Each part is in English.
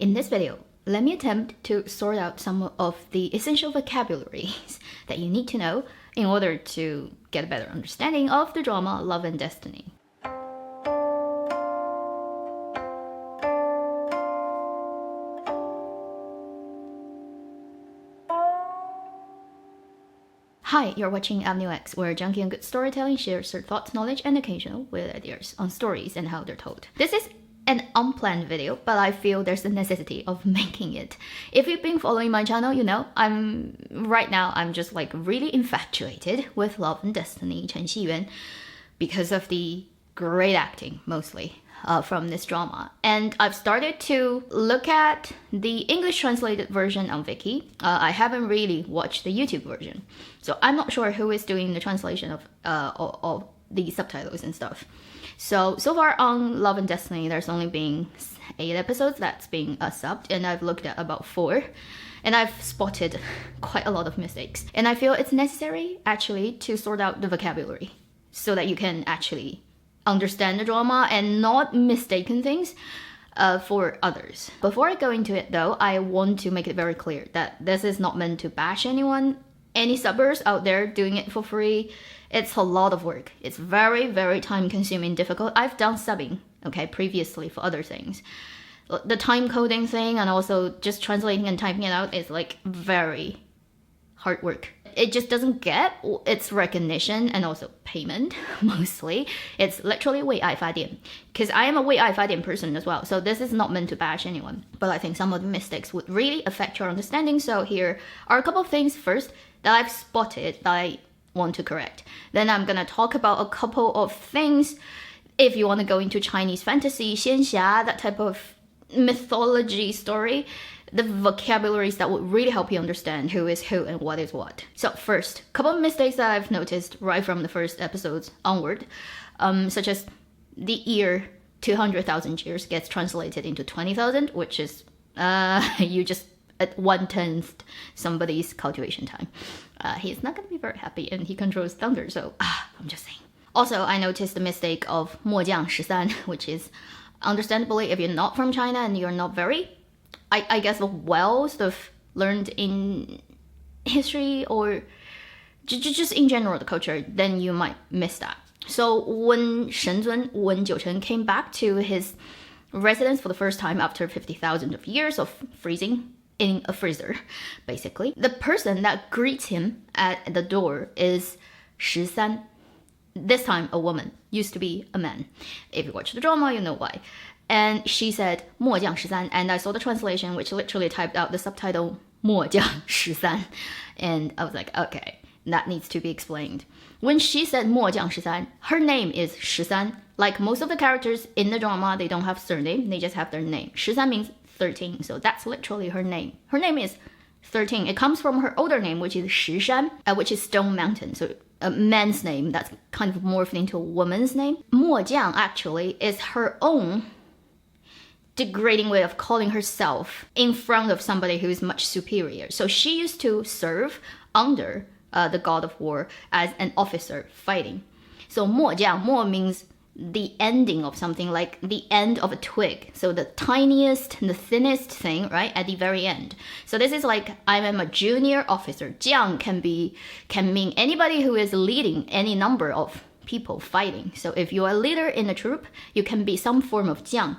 In this video, let me attempt to sort out some of the essential vocabularies that you need to know in order to get a better understanding of the drama Love and Destiny. Hi, you're watching Avenue X, where Junkie and Good Storytelling shares their thoughts, knowledge, and occasional weird ideas on stories and how they're told. This is an unplanned video, but I feel there's a necessity of making it. If you've been following my channel, you know I'm just like really infatuated with Love and Destiny, Chen Xiyuan, because of the great acting, mostly, from this drama. And I've started to look at the English translated version on Viki. I haven't really watched the YouTube version, so I'm not sure who is doing the translation of the subtitles and stuff. So far on Love and Destiny, there's only been 8 episodes that's being subbed, and I've looked at about 4, and I've spotted quite a lot of mistakes. And I feel it's necessary, actually, to sort out the vocabulary so that you can actually understand the drama and not mistaken things for others. Before I go into it, though, I want to make it very clear that this is not meant to bash anyone. Any subbers out there doing it for free, it's a lot of work. It's very, very time-consuming, difficult. I've done subbing, okay, previously for other things. The time coding thing and also just translating and typing it out is like very hard work. It just doesn't get its recognition and also payment, mostly. It's literally 为爱发电, because I am a 为爱发电 person as well, so this is not meant to bash anyone. But I think some of the mistakes would really affect your understanding, so here are a couple of things first that I've spotted that I want to correct. Then I'm gonna talk about a couple of things if you want to go into Chinese fantasy, 仙侠, that type of mythology story, the vocabularies that would really help you understand who is who and what is what. So first, a couple of mistakes that I've noticed right from the first episodes onward, such as the year 200,000 years gets translated into 20,000, which is you just at 1/10 somebody's cultivation time. He's not gonna be very happy, and he controls thunder, so I'm just saying. Also, I noticed the mistake of 末将13, which is understandably, if you're not from China and you're not very, I guess, well sort of learned in history or just in general the culture, then you might miss that. So when Shenzun Wen Jiuchen came back to his residence for the first time after 50,000 of years of freezing in a freezer, basically, the person that greets him at the door is 13. This time a woman, used to be a man. If you watch the drama, you know why. And she said 末将13, and I saw the translation, which literally typed out the subtitle 末将13, and I was like, okay, that needs to be explained. When she said 末将13, her name is 13. Like most of the characters in the drama, they don't have surname, they just have their name. 13 means 13, so that's literally her name. Her name is 13. It comes from her older name, which is 石山, which is Stone Mountain, so a man's name that's kind of morphed into a woman's name. 末将 actually is her own degrading way of calling herself in front of somebody who is much superior. So she used to serve under the god of war as an officer fighting. So 末将, 末 means the ending of something, like the end of a twig. So the tiniest, the thinnest thing, right, at the very end. So this is like, I am a junior officer. 将 can mean anybody who is leading any number of people fighting. So if you are a leader in a troop, you can be some form of 将,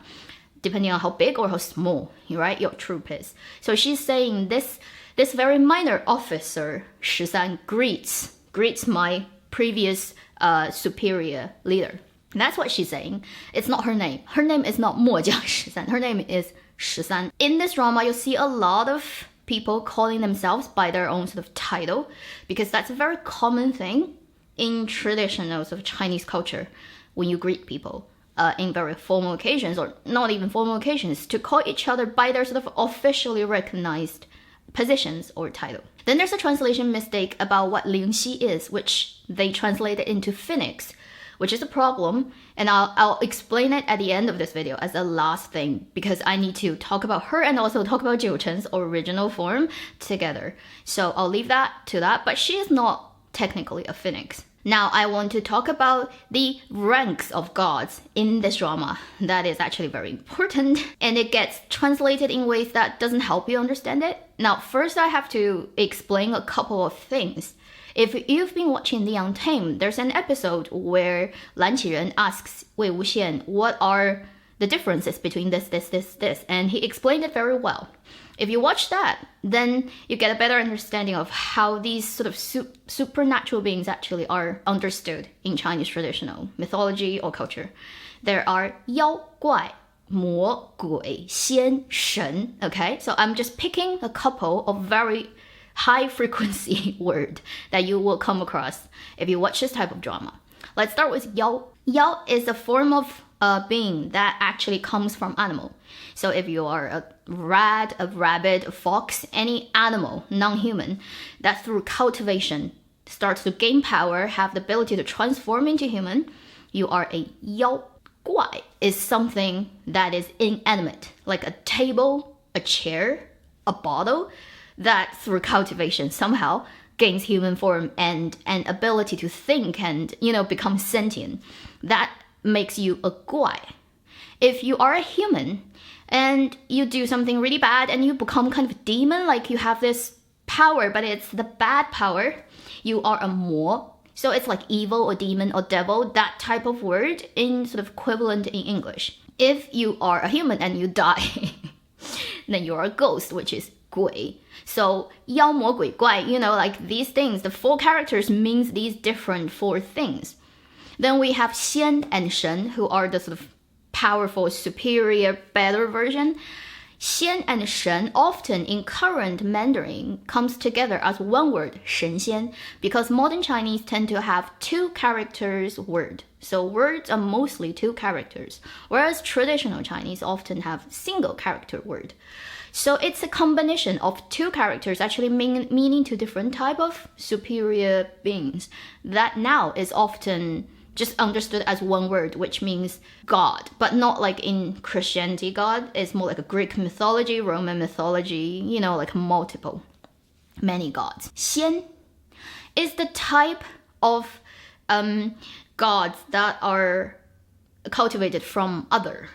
depending on how big or how small, right, your troop is. So she's saying this very minor officer, 13, greets my previous superior leader. That's what she's saying. It's not her name. Her name is not 末将13. Her name is 13. In this drama, you'll see a lot of people calling themselves by their own sort of title, because that's a very common thing in traditional sort of Chinese culture when you greet people in very formal occasions, or not even formal occasions, to call each other by their sort of officially recognized positions or title. Then there's a translation mistake about what Lingxi is, which they translated into Phoenix, which is a problem, and I'll explain it at the end of this video as a last thing, because I need to talk about her and also talk about Jiuchen's original form together. So I'll leave that to that, but she is not technically a phoenix. Now I want to talk about the ranks of gods in this drama. That is actually very important, and it gets translated in ways that doesn't help you understand it. Now, first I have to explain a couple of things. If you've been watching The Untamed, there's an episode where Lan Qiren asks Wei Wuxian what are the differences between this, and he explained it very well. If you watch that, then you get a better understanding of how these sort of supernatural beings actually are understood in Chinese traditional mythology or culture. There are 妖怪, 魔鬼, 仙, 神, okay? So I'm just picking a couple of very high frequency word that you will come across if you watch this type of drama. Let's start with 妖. 妖 is a form of being that actually comes from animal. So if you are a rat, a rabbit, a fox, any animal, non-human, that through cultivation starts to gain power, have the ability to transform into human, you are a 妖怪, is something that is inanimate, like a table, a chair, a bottle, that through cultivation somehow gains human form and an ability to think and, become sentient. That makes you a 怪. If you are a human and you do something really bad and you become kind of a demon, like you have this power, but it's the bad power, you are a 魔. So it's like evil or demon or devil, that type of word in sort of equivalent in English. If you are a human and you die, then you're a ghost, which is 鬼. So 妖魔鬼怪, like these things, the 4 characters means these different 4 things. Then we have 仙 and 神, who are the sort of powerful, superior, better version. 仙 and 神 often in current Mandarin comes together as one word, 神仙, because modern Chinese tend to have 2 characters word. So words are mostly 2 characters, whereas traditional Chinese often have single character word. So it's a combination of 2 characters actually meaning 2 different type of superior beings that now is often just understood as one word, which means God, but not like in Christianity God. It's more like a Greek mythology, Roman mythology, like many gods. 仙 is the type of gods that are cultivated from other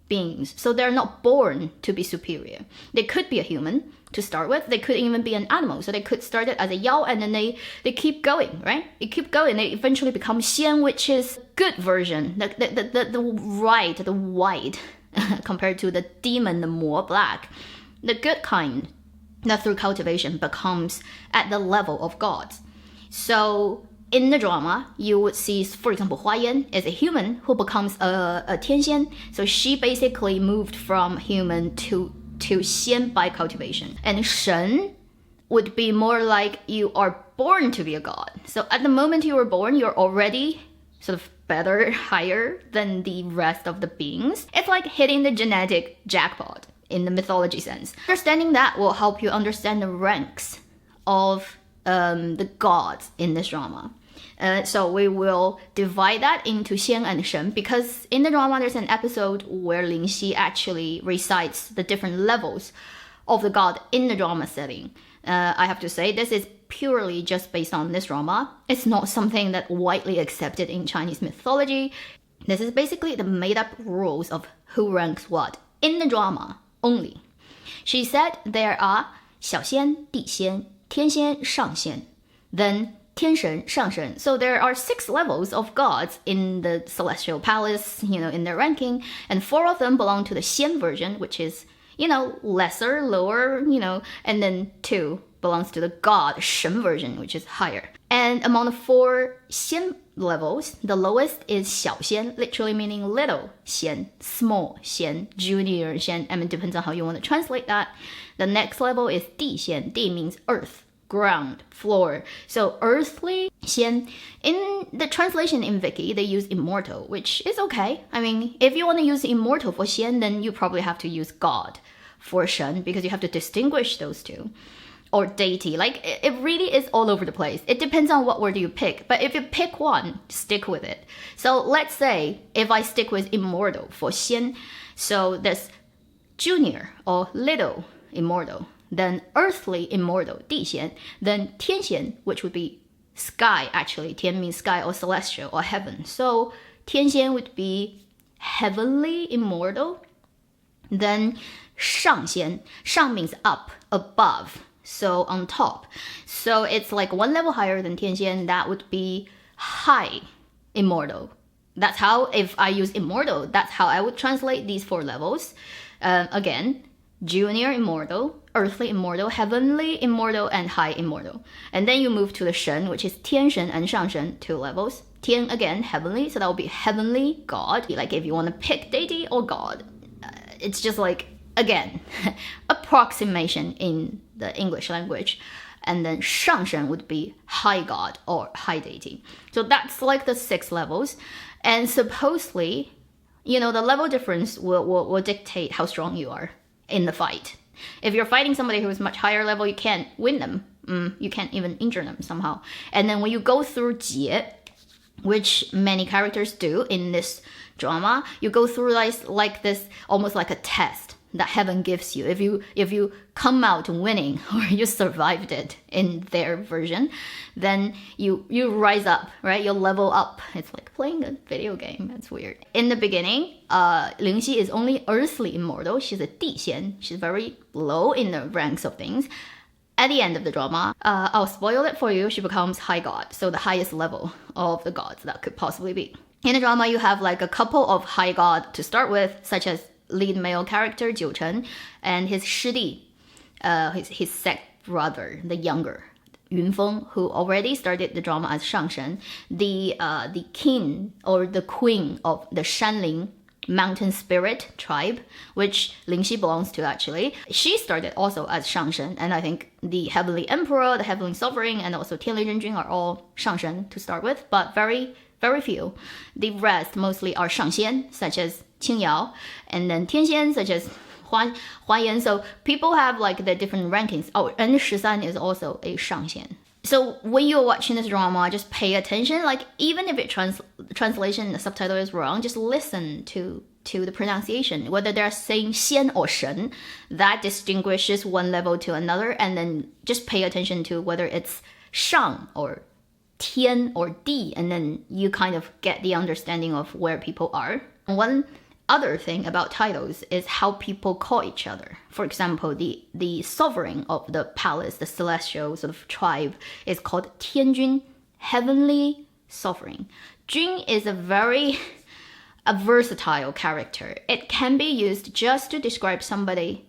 beings. So they're not born to be superior. They could be a human to start with. They could even be an animal. So they could start it as a 妖 and then they keep going, right? They keep going. They eventually become 仙, which is good version, the white compared to the demon, the 魔 black, the good kind that through cultivation becomes at the level of gods. So in the drama, you would see, for example, Hua Yan is a human who becomes a 天仙. So she basically moved from human to 仙 by cultivation. And 神 would be more like you are born to be a god. So at the moment you were born, you're already sort of better, higher than the rest of the beings. It's like hitting the genetic jackpot in the mythology sense. Understanding that will help you understand the ranks of the gods in this drama. So we will divide that into 仙 and 神, because in the drama there's an episode where Lingxi actually recites the different levels of the god in the drama setting. I have to say this is purely just based on this drama. It's not something that widely accepted in Chinese mythology. This is basically the made up rules of who ranks what in the drama only. She said there are 小仙, 地仙, 天仙, 上仙, then 天神, 上神. So there are 6 levels of gods in the celestial palace, in their ranking, and 4 of them belong to the 仙 version, which is, lesser, lower, and then 2 belongs to the god 神 version, which is higher. And among the 4 仙 levels, the lowest is 小仙, literally meaning little 仙, small 仙, junior 仙. I mean, depends on how you want to translate that. The next level is 地仙. 地 means earth, ground, floor. So earthly 仙. In the translation in Wiki, they use immortal, which is okay. I mean, if you want to use immortal for 仙, then you probably have to use God for 神, because you have to distinguish those 2. Or deity. Like, it really is all over the place. It depends on what word you pick. But if you pick one, stick with it. So let's say if I stick with immortal for 仙, so there's junior or little immortal, then earthly immortal 地仙, then 天仙, which would be sky, actually. 天 means sky or celestial or heaven. So 天仙 would be heavenly, immortal. Then 上仙, 上 means up, above, so on top. So it's like one level higher than 天仙, that would be high, immortal. That's how, if I use immortal, that's how I would translate these 4 levels. Again, junior immortal, earthly immortal, heavenly immortal, and high immortal. And then you move to the Shen, which is 天神 and 上神, 2 levels. 天, again, heavenly, so that would be heavenly god. Like if you want to pick deity or god, it's just like, again, approximation in the English language. And then 上神 would be high god or high deity. So that's like the 6 levels. And supposedly, the level difference will dictate how strong you are in the fight. If you're fighting somebody who is much higher level, you can't win them. You can't even injure them somehow. And then when you go through 劫, which many characters do in this drama, you go through like this, almost like a test that heaven gives you. If you come out winning, or you survived it in their version, then you rise up, right? You'll level up. It's like playing a video game. That's weird. In the beginning, Ling Xi is only earthly immortal. She's a 地仙. She's very low in the ranks of things. At the end of the drama, I'll spoil it for you, she becomes high god, so the highest level of the gods that could possibly be. In the drama, you have like a couple of high god to start with, such as lead male character Jiu Chen and his 师弟, his sect brother, the younger, Yunfeng, who already started the drama as Shangshen, the king or the queen of the Shanling mountain spirit tribe, which Lingxi belongs to actually. She started also as Shangshen, and I think the heavenly emperor, the heavenly sovereign, and also Tianlei Zhenjun are all Shangshen to start with, but very, very few. The rest mostly are Shangxian, such as Qingyao, and then Tianxian, such as Huayan. So people have like the different rankings. Oh, and Shisan is also a Shangxian. So when you're watching this drama, just pay attention. Like even if it translation, the subtitle is wrong, just listen to the pronunciation. Whether they're saying 仙 or 神, that distinguishes one level to another. And then just pay attention to whether it's 上 or 天 or 地, and then you kind of get the understanding of where people are. One other thing about titles is how people call each other. For example, the sovereign of the palace, the celestial sort of tribe, is called Tianjun, heavenly sovereign. Jun is a versatile character. It can be used just to describe somebody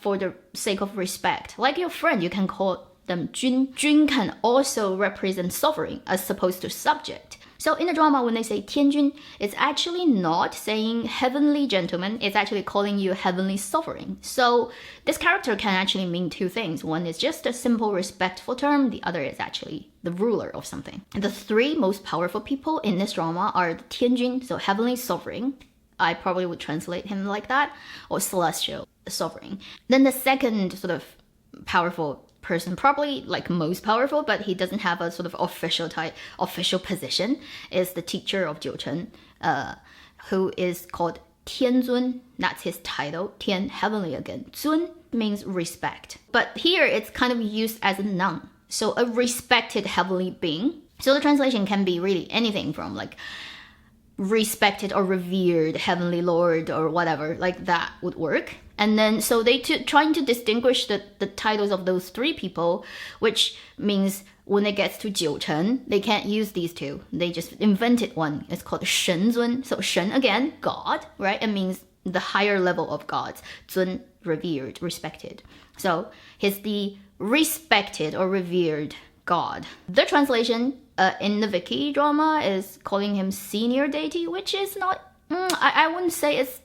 for the sake of respect. Like your friend, you can call them Jun. Jun can also represent sovereign as opposed to subject. So in the drama, when they say Tianjun, it's actually not saying heavenly gentleman, it's actually calling you heavenly sovereign. So this character can actually mean 2 things. One is just a simple respectful term, the other is actually the ruler of something. The 3 most powerful people in this drama are the Tianjun, so heavenly sovereign. I probably would translate him like that, or celestial sovereign. Then the second sort of powerful person, probably like most powerful, but he doesn't have a sort of official position, is the teacher of Jiu Chen, who is called Tianzun. That's his title. Tian, heavenly again. Zun means respect. But here it's kind of used as a noun. So a respected heavenly being. So the translation can be really anything from like respected or revered heavenly lord or whatever, like that would work. And then so they trying to distinguish the titles of those 3 people, which means when it gets to Jiu Chen, they can't use these 2. They just invented one. It's called Shenzun. So Shen, again, God, right? It means the higher level of gods. Zun, revered, respected. So he's the respected or revered god. The translation in the Wiki drama is calling him senior deity, which is not, I wouldn't say it's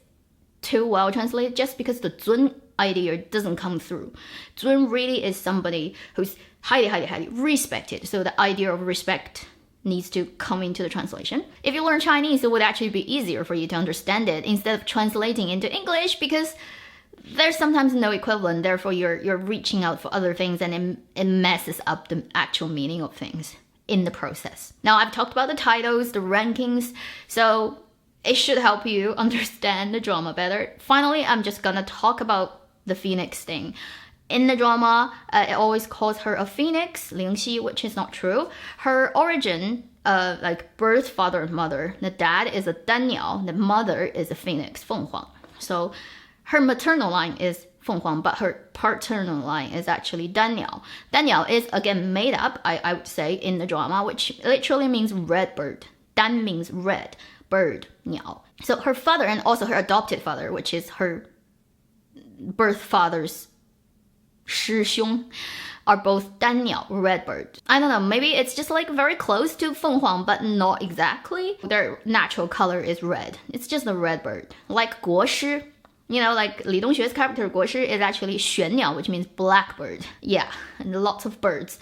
too well translated, just because the Zun idea doesn't come through. Zun really is somebody who's highly, highly, highly respected. So the idea of respect needs to come into the translation. If you learn Chinese, it would actually be easier for you to understand it instead of translating into English, because there's sometimes no equivalent. Therefore, you're reaching out for other things, and it messes up the actual meaning of things in the process. Now, I've talked about the titles, the rankings, so it should help you understand the drama better. Finally, I'm just gonna talk about the Phoenix thing. In the drama, it always calls her a phoenix, 灵犀, which is not true. Her origin, like birth, father, and mother, the dad is a 丹鸟, the mother is a phoenix, 凤凰. So her maternal line is 凤凰, but her paternal line is actually 丹鸟. 丹鸟 is again made up, I would say, in the drama, which literally means red bird. 丹 means red, bird, 鸟. So her father and also her adopted father, which is her birth father's 师兄, are both 丹鸟, red bird. I don't know, maybe it's just like very close to 凤凰, but not exactly. Their natural color is red. It's just a red bird. Like 国师, you know, like Li Dongxue's character 国师 is actually 玄鸟, which means blackbird. Yeah, and lots of birds.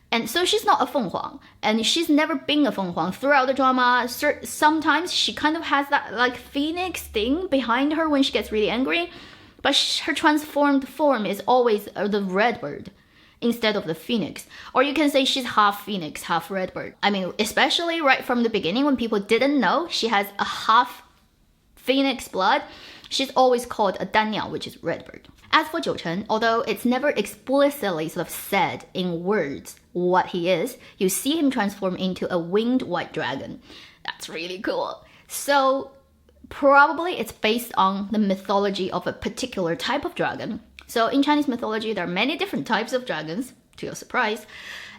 And so she's not a 凤凰, and she's never been a 凤凰throughout the drama. Sometimes she kind of has that like phoenix thing behind her when she gets really angry, but her transformed form is always the red bird instead of the phoenix. Or you can say she's half phoenix, half red bird. I mean, especially right from the beginning when people didn't know she has a half phoenix blood, she's always called a 丹鸟, which is red bird. As for 九成, although it's never explicitly sort of said in words what he is, you see him transform into a winged white dragon. That's really cool. So probably it's based on the mythology of a particular type of dragon. So in Chinese mythology, there are many different types of dragons, to your surprise,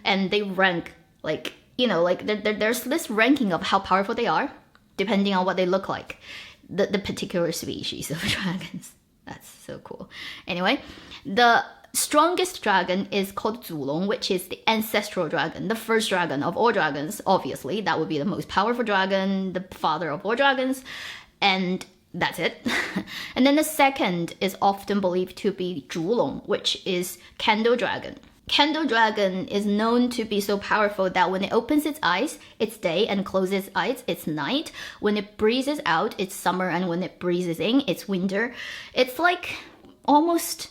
and they rank like, you know, like there's this ranking of how powerful they are, depending on what they look like, the particular species of dragons. That's so cool. Anyway, the strongest dragon is called 祖龙, which is the ancestral dragon, the first dragon of all dragons. Obviously, that would be the most powerful dragon, the father of all dragons, and that's it. And then the second is often believed to be 烛龙, which is candle dragon. Candle dragon is known to be so powerful that when it opens its eyes, it's day, and closes its eyes, it's night. When it breathes out, it's summer, and when it breathes in, it's winter. It's like almost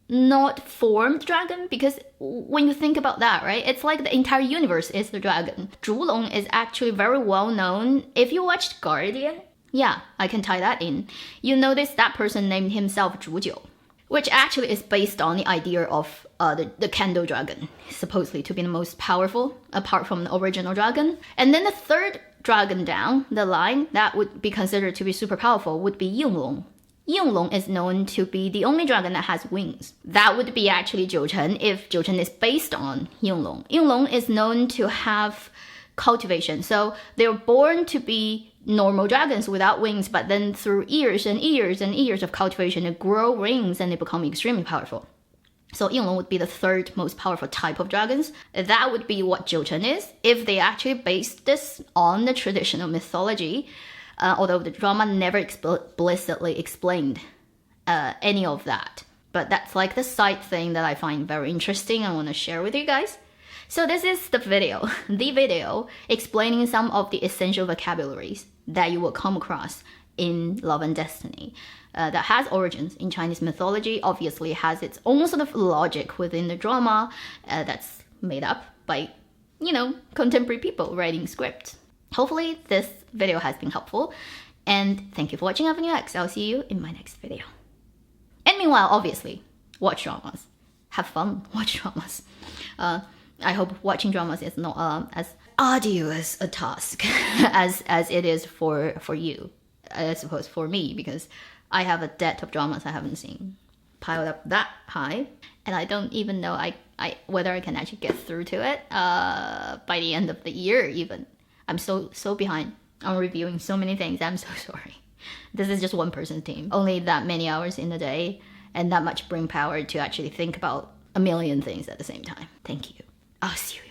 not formed dragon, because when you think about that, right, it's like the entire universe is the dragon. 烛龙 is actually very well known. If you watched Guardian, yeah, I can tie that in. You notice that person named himself 主九, which actually is based on the idea of the candle dragon, supposedly to be the most powerful, apart from the original dragon. And then the third dragon down the line that would be considered to be super powerful would be 应龙. 应龙 is known to be the only dragon that has wings. That would be actually 九成 if 九成 is based on 应龙. 应龙 is known to have cultivation. So they're born to be normal dragons without wings, but then through years and years and years of cultivation, they grow wings and they become extremely powerful. So 应龙 would be the third most powerful type of dragons. That would be what 九成 is if they actually based this on the traditional mythology, although the drama never explicitly explained any of that. But that's like the side thing that I find very interesting and want to share with you guys. So this is the video explaining some of the essential vocabularies that you will come across in Love and Destiny. That has origins in Chinese mythology, obviously has its own sort of logic within the drama that's made up by, you know, contemporary people writing scripts. Hopefully this video has been helpful, and thank you for watching Avenue X. I'll see you in my next video. And meanwhile, obviously, watch dramas. Have fun, watch dramas. I hope watching dramas is not as arduous a task as it is for you, I suppose for me, because I have a debt of dramas I haven't seen piled up that high, and I don't even know whether I can actually get through to it by the end of the year even. I'm so behind on reviewing so many things. I'm so sorry. This is just one person's team. Only that many hours in the day and that much brain power to actually think about a million things at the same time. Thank you. I'll see you.